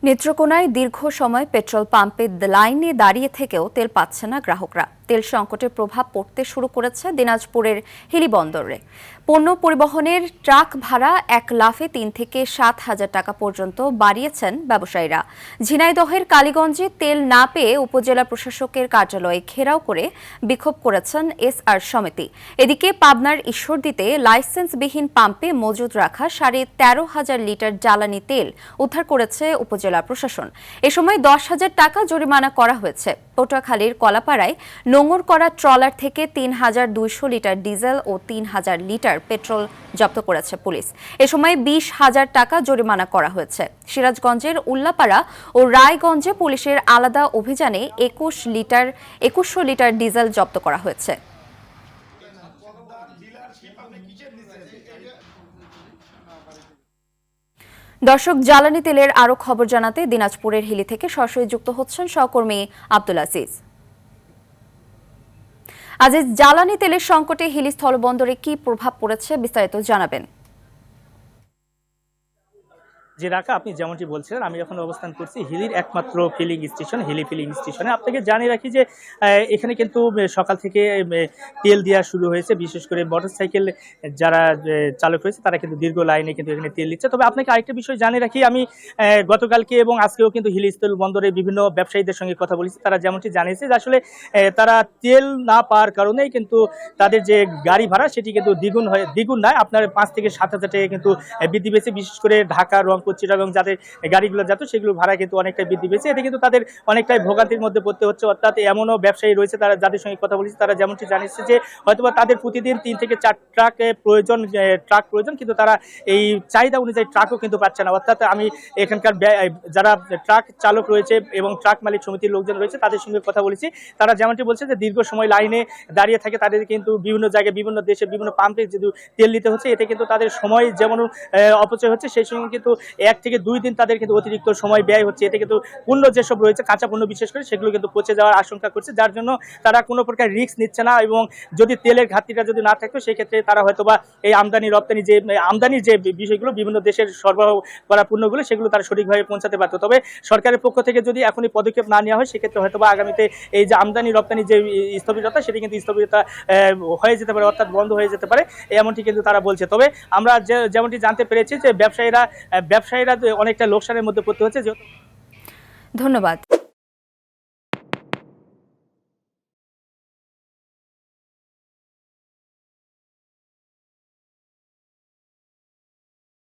নেত্রকোনায় দীর্ঘ সময় পেট্রোল পাম্পে লাইনে দাঁড়িয়ে থেকেও তেল পাচ্ছে না গ্রাহকরা। তেল সংকটের প্রভাব পড়তে শুরু করেছে দিনাজপুরের হিলি বন্দরে। পণ্য পরিবহনের ট্রাক ভাড়া এক লাফে ৩ থেকে ৭,০০০ টাকা পর্যন্ত বাড়িয়েছেন ব্যবসায়ীরা। ঝিনাইদহের কালীগঞ্জে তেল না পেয়ে উপজেলা প্রশাসকের কার্যালয়ে ঘেরাও করে বিক্ষোভ করেছেন এসআর সমিতি। এদিকে পাবনার ঈশ্বরদীতে লাইসেন্সবিহীন পাম্পে মজুদ রাখা ১৩,৫০০ লিটার জ্বালানি তেল উদ্ধার করেছে উপজেলা প্রশাসন। এ সময় ১০,০০০ টাকা জরিমানা করা হয়েছে। পটুয়াখালীর কলাপাড়ায় নোঙর করা ট্রলার থেকে ৩,২০০ লিটার ডিজেল ও ৩,০০০ লিটার পেট্রোল জব্দ করেছে পুলিশ। এ সময় ২০,০০০ টাকা জরিমানা করা হয়েছে। সিরাজগঞ্জের উল্লাপাড়া ও রায়গঞ্জে পুলিশের আলাদা অভিযানে ২১০০ লিটার ডিজেল জব্দ করা হয়েছে। দর্শক, জ্বালানি তেলের আরও খবর জানাতে দিনাজপুরের হিলি থেকে সরাসরি যুক্ত হচ্ছেন সহকর্মী আব্দুল আজিজ। আজ জ্বালানি তেলের সংকটে হিলি স্থলবন্দরে কি প্রভাব পড়েছে বিস্তারিত জানাবেন। যে রাখা আপনি যেমনটি বলছিলেন, আমি এখন অবস্থান করছি হিলির একমাত্র ফিলিং স্টেশন, হিলি ফিলিং স্টেশনে। আপনাকে জানিয়ে রাখি যে এখানে কিন্তু সকাল থেকে তেল দেওয়া শুরু হয়েছে। বিশেষ করে মোটরসাইকেল যারা চালক রয়েছে তারা কিন্তু দীর্ঘ লাইনে কিন্তু এখানে তেল দিচ্ছে। তবে আপনাকে আরেকটা বিষয় জানিয়ে রাখি, আমি গতকালকে এবং আজকেও কিন্তু হিলি স্থল বন্দরে বিভিন্ন ব্যবসায়ীদের সঙ্গে কথা বলেছি। তারা যেমনটি জানিয়েছে যে আসলে তারা তেল না পাওয়ার কারণেই কিন্তু তাদের যে গাড়ি ভাড়া সেটি কিন্তু দ্বিগুণ নয়, আপনার ৫ থেকে ৭,০০০ টাকা কিন্তু বৃদ্ধি পেয়েছে। বিশেষ করে ঢাকা, রংপুর, চিটাগং যাদের গাড়িগুলো যেত সেগুলো ভাড়া কিন্তু অনেকটাই বৃদ্ধি পেয়েছে। এতে কিন্তু তাদের অনেকটাই ভোগান্তির মধ্যে পড়তে হচ্ছে। অর্থাৎ এমনও ব্যবসায়ী রয়েছে তারা যাদের সঙ্গে কথা বলেছি, তারা যেমনটি জানিয়েছে যে হয়তোবা তাদের প্রতিদিন ৩ থেকে ৪ ট্রাক প্রয়োজন, কিন্তু তারা এই চাহিদা অনুযায়ী ট্রাকও কিন্তু পাচ্ছে না। অর্থাৎ আমি এখানকার যারা ট্রাক চালক রয়েছে এবং ট্রাক মালিক সমিতির লোকজন রয়েছে তাদের সঙ্গে কথা বলেছি। তারা যেমনটি বলছে যে দীর্ঘ সময় লাইনে দাঁড়িয়ে থাকে, তাদের কিন্তু বিভিন্ন জায়গায়, বিভিন্ন দেশে, বিভিন্ন পাম্পে যদি তেল দিতে হচ্ছে, এতে কিন্তু তাদের সময় যেমন অপচয় হচ্ছে, সেই সঙ্গে কিন্তু ১ থেকে ২ দিন তাদের কিন্তু অতিরিক্ত সময় ব্যয় হচ্ছে। এতে কিন্তু পণ্য যেসব রয়েছে, কাঁচা পণ্য বিশেষ করে, সেগুলো কিন্তু পচে যাওয়ার আশঙ্কা করছে, যার জন্য তারা কোনো প্রকার রিস্ক নিচ্ছে না। এবং যদি তেলের ঘাটতিটা যদি না থাকতো সেক্ষেত্রে তারা হয়তোবা এই আমদানির যে বিষয়গুলো, বিভিন্ন দেশের সরবরাহ করা পণ্যগুলো, সেগুলো তারা সঠিকভাবে পৌঁছাতে পারতো। তবে সরকারের পক্ষ থেকে যদি এখনই পদক্ষেপ না নেওয়া হয় সেক্ষেত্রে হয়তোবা আগামীতে এই যে আমদানি রপ্তানি যে স্থবিরতা, সেটি কিন্তু স্থবিরতা হয়ে যেতে পারে, অর্থাৎ বন্ধ হয়ে যেতে পারে, এমনটি কিন্তু তারা বলছে। তবে আমরা যেমনটি জানতে পেরেছি যে ব্যবসায়ীরা অনেকটা লোকসানের মধ্যে পড়তে হচ্ছে। ধন্যবাদ।